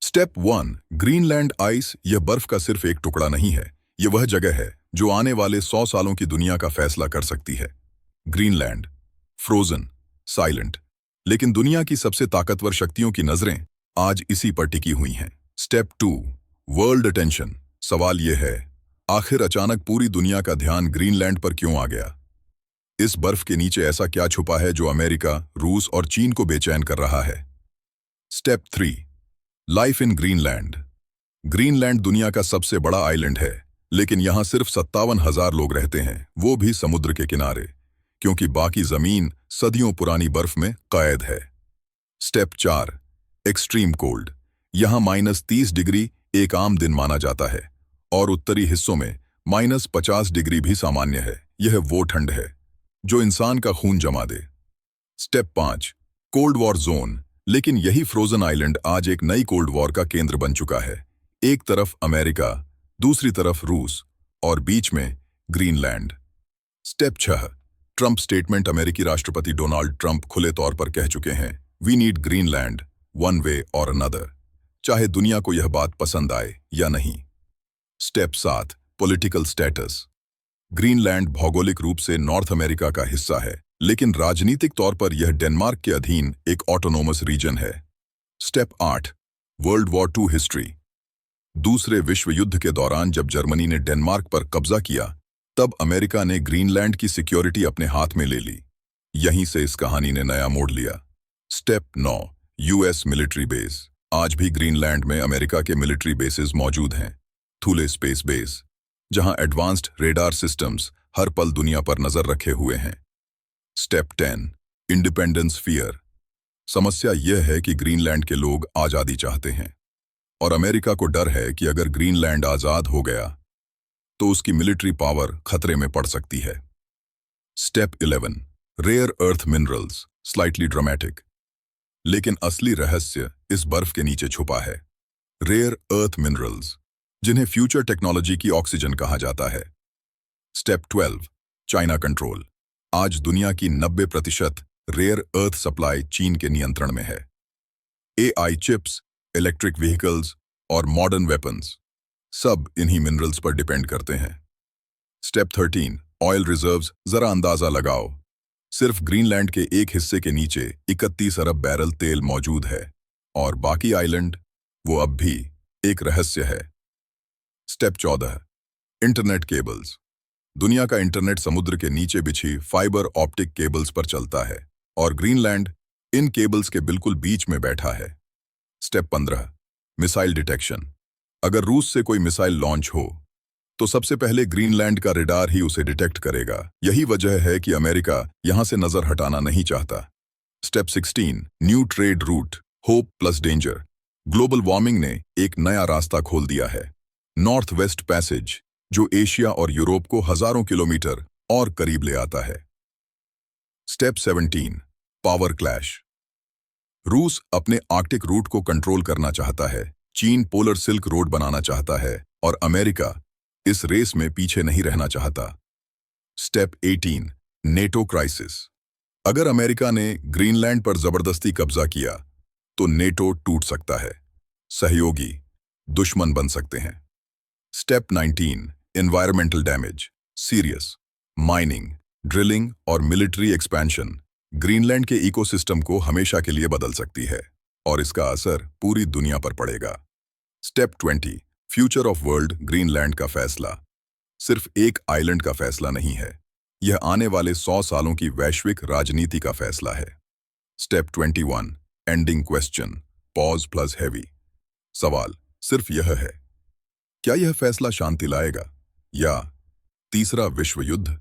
Step 1 Greenland ice. यह बर्फ का सिर्फ एक टुकड़ा नहीं है, यह वह जगह है जो आने वाले 100 सालों की दुनिया का फैसला कर सकती है। ग्रीनलैंड फ्रोजन, साइलेंट, लेकिन दुनिया की सबसे ताकतवर शक्तियों की नजरें आज इसी पर टिकी हुई हैं। Step 2 world attention. सवाल यह है, आखिर अचानक पूरी दुनिया का ध्यान ग्रीनलैंड पर क्यों आ गया? इस बर्फ के नीचे ऐसा क्या छुपा है जो अमेरिका, रूस और चीन को बेचैन कर रहा है? Step 3 life in Greenland. Greenland दुनिया का सबसे बड़ा आइलैंड है, लेकिन यहां सिर्फ 57,000 लोग रहते हैं, वो भी समुद्र के किनारे, क्योंकि बाकी जमीन सदियों पुरानी बर्फ में कैद है। Step 4 extreme cold. यहां -30 डिग्री एक आम दिन माना जाता है और उत्तरी हिस्सों में -50 डिग्री भी सामान्य है। यह वो ठंड है जो इंसान का खून जमा दे। Step 5 cold war zone. लेकिन यही फ्रोजन आइलैंड आज एक नई कोल्ड वॉर का केंद्र बन चुका है। एक तरफ अमेरिका, दूसरी तरफ रूस और बीच में ग्रीनलैंड। Step 6 Trump statement. अमेरिकी राष्ट्रपति डोनाल्ड ट्रंप खुले तौर पर कह चुके हैं, we need Greenland one way और अनदर, चाहे दुनिया को यह बात पसंद आए या नहीं। Step 7 political status. ग्रीनलैंड भौगोलिक रूप से नॉर्थ अमेरिका का हिस्सा है, लेकिन राजनीतिक तौर पर यह डेनमार्क के अधीन एक ऑटोनोमस रीजन है। Step 8 world war 2 history. दूसरे विश्व युद्ध के दौरान जब जर्मनी ने डेनमार्क पर कब्जा किया, तब अमेरिका ने ग्रीनलैंड की सिक्योरिटी अपने हाथ में ले ली। यहीं से इस कहानी ने नया मोड़ लिया। Step 9 US military base. आज भी ग्रीनलैंड में अमेरिका के मिलिट्री बेसेस मौजूद हैं। थूले स्पेस बेस, जहां एडवांस्ड रेडार सिस्टम्स हर पल दुनिया पर नजर रखे हुए हैं। Step 10 independence fear. समस्या यह है कि ग्रीनलैंड के लोग आजादी चाहते हैं और अमेरिका को डर है कि अगर ग्रीनलैंड आजाद हो गया तो उसकी मिलिट्री पावर खतरे में पड़ सकती है। Step 11 rare earth minerals. Slightly dramatic, लेकिन असली रहस्य इस बर्फ के नीचे छुपा है। रेयर अर्थ मिनरल्स, जिन्हें फ्यूचर टेक्नोलॉजी की ऑक्सीजन कहा जाता है। Step 12 China control. आज दुनिया की 90% रेयर अर्थ सप्लाई चीन के नियंत्रण में है। एआई चिप्स, इलेक्ट्रिक व्हीकल्स और मॉडर्न वेपन्स सब इन्हीं मिनरल्स पर डिपेंड करते हैं। Step 13 oil reserves. जरा अंदाजा लगाओ, सिर्फ ग्रीनलैंड के एक हिस्से के नीचे 31 अरब बैरल तेल मौजूद है और बाकी आइलैंड, वो अब भी एक रहस्य है। Step 14 internet cables. दुनिया का इंटरनेट समुद्र के नीचे बिछी फाइबर ऑप्टिक केबल्स पर चलता है और ग्रीनलैंड इन केबल्स के बिल्कुल बीच में बैठा है। Step 15 missile detection. अगर रूस से कोई मिसाइल लॉन्च हो तो सबसे पहले ग्रीनलैंड का रेडार ही उसे डिटेक्ट करेगा। यही वजह है कि अमेरिका यहां से नजर हटाना नहीं चाहता। Step 16 new trade route, hope plus danger. Global warming ने एक नया रास्ता खोल दिया है, नॉर्थ वेस्ट पैसेज, जो एशिया और यूरोप को हजारों किलोमीटर और करीब ले आता है। Step 17 power clash. रूस अपने आर्कटिक रूट को कंट्रोल करना चाहता है, चीन पोलर सिल्क रोड बनाना चाहता है और अमेरिका इस रेस में पीछे नहीं रहना चाहता। Step 18 NATO crisis. अगर अमेरिका ने ग्रीनलैंड पर जबरदस्ती कब्जा किया तो नेटो टूट सकता है, सहयोगी दुश्मन बन सकते हैं। Step 19 environmental damage serious. Mining, drilling और मिलिट्री एक्सपेंशन ग्रीनलैंड के इकोसिस्टम को हमेशा के लिए बदल सकती है और इसका असर पूरी दुनिया पर पड़ेगा। Step 20 future of world. Greenland का फैसला सिर्फ एक आइलैंड का फैसला नहीं है, यह आने वाले 100 सालों की वैश्विक राजनीति का फैसला है। Step 21 ending question, pause plus heavy. सवाल सिर्फ यह है, क्या यह फैसला शांति लाएगा या तीसरा विश्व युद्ध?